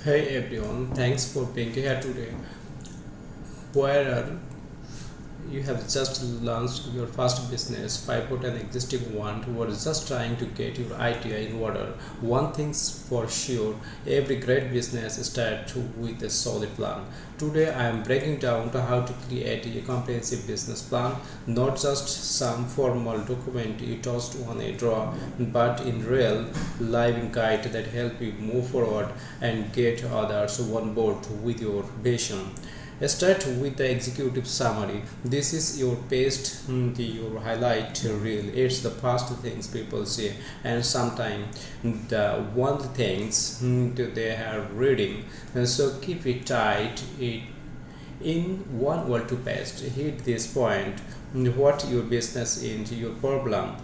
Hey everyone, thanks for being here today. Where you have just launched your first business, pivot an existing one, who are just trying to get your idea in order. One thing's for sure, every great business starts with a solid plan. Today I am breaking down to how to create a comprehensive business plan, not just some formal document you tossed on a drawer, but in real living guide that help you move forward and get others on board with your vision. Start with the executive summary. This is your paste, your highlight reel. It's the first things people say, and sometimes the one things they are reading. So keep it tight. In one or two pages, hit this point. What your business is, your problem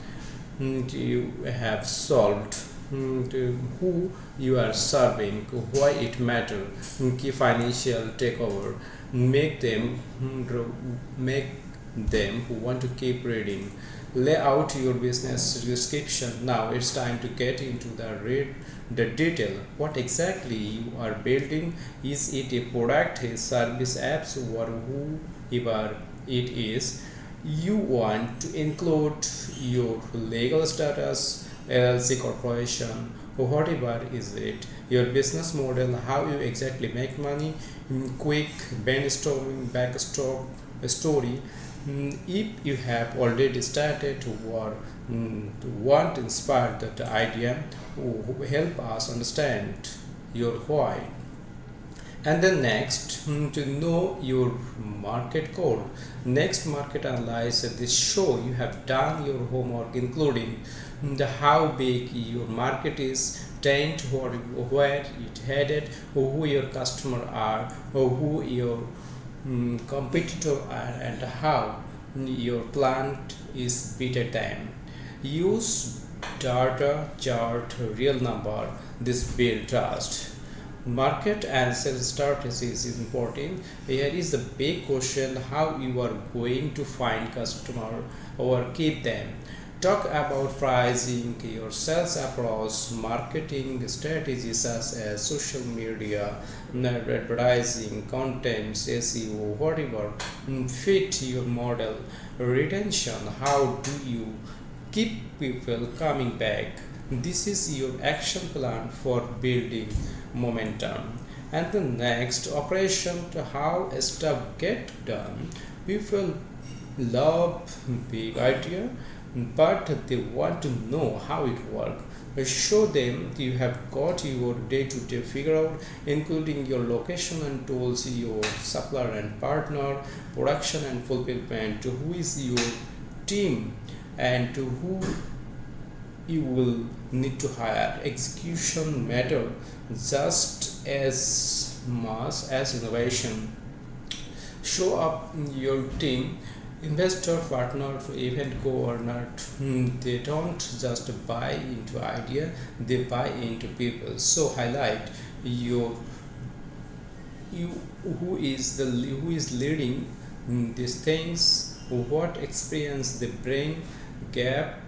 you have solved, who you are serving, why it matters, key financial takeover, make them make them who want to keep reading. Lay out your business description. Now it's time to get into the detail. What exactly you are building? Is it a product, a service, apps, or whoever it is? You want to include your legal status, LLC corporation, or whatever is it, your business model, how you exactly make money, quick brainstorming, backstop story. If you have already started or want to inspire that idea, help us understand your why. And then next, to know your market code. Next, market analyze. This show you have done your homework, including the how big your market is, tent where it headed, or who your customer are, or who your competitor are, and how your plant is better than. Use data, chart, real number. This build trust. Market and sales strategies is important. Here is the big question: how you are going to find customer or keep them. Talk about pricing, your sales approach, marketing strategies such as social media, advertising, content, SEO, whatever fit your model. Retention: how do you keep people coming back? This is your action plan for building momentum. And the next operation, to how stuff get done. People love big idea, but they want to know how it works. Show them you have got your day-to-day figure out, including your location and tools, your supplier and partner, production and fulfillment, who is your team, and to who you will need to hire. Execution matter just as much as innovation. Show up your team, investor, partner, event coordinator. They don't just buy into idea; they buy into people. So highlight your you who is leading these things, what experience they bring, gap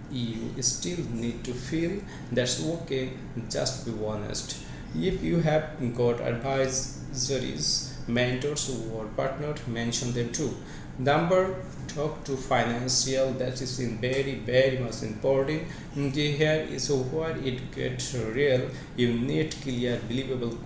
you still need to feel. That's okay, just be honest. If you have got advisories, mentors, or partners, mention them too. Number, talk to financial, that is in very much important. Here is where it gets real. You need clear believable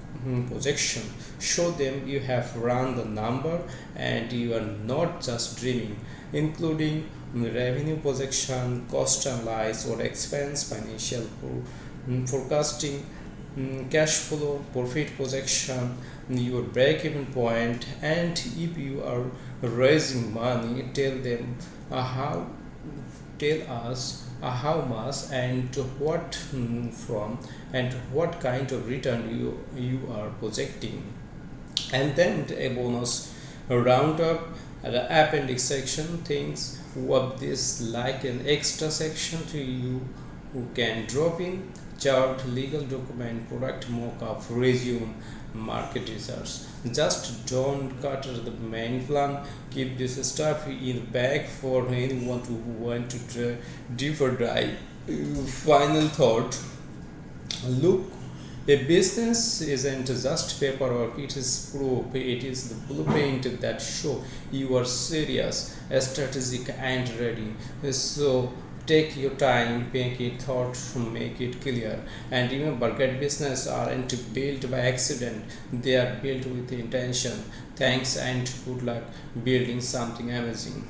projection. Show them you have run the number and you are not just dreaming, including revenue projection, cost analysis or expense, financial forecasting, cash flow, profit projection, your break-even point, and if you are raising money, how tell us how much and what from, and what kind of return you are projecting. And then a bonus roundup, the appendix section, things of this like an extra section to you who can drop in: chart, legal document, product mock-up, resume, market research. Just don't cut the main plan. Keep this stuff in the bag for anyone who want to deeper dive. Final thought: look A business isn't just paperwork, it is proof, it is the blueprint that show you are serious, strategic and ready. So take your time, make it thoughtful, make it clear. And remember, great business aren't built by accident, they are built with intention. Thanks and good luck building something amazing.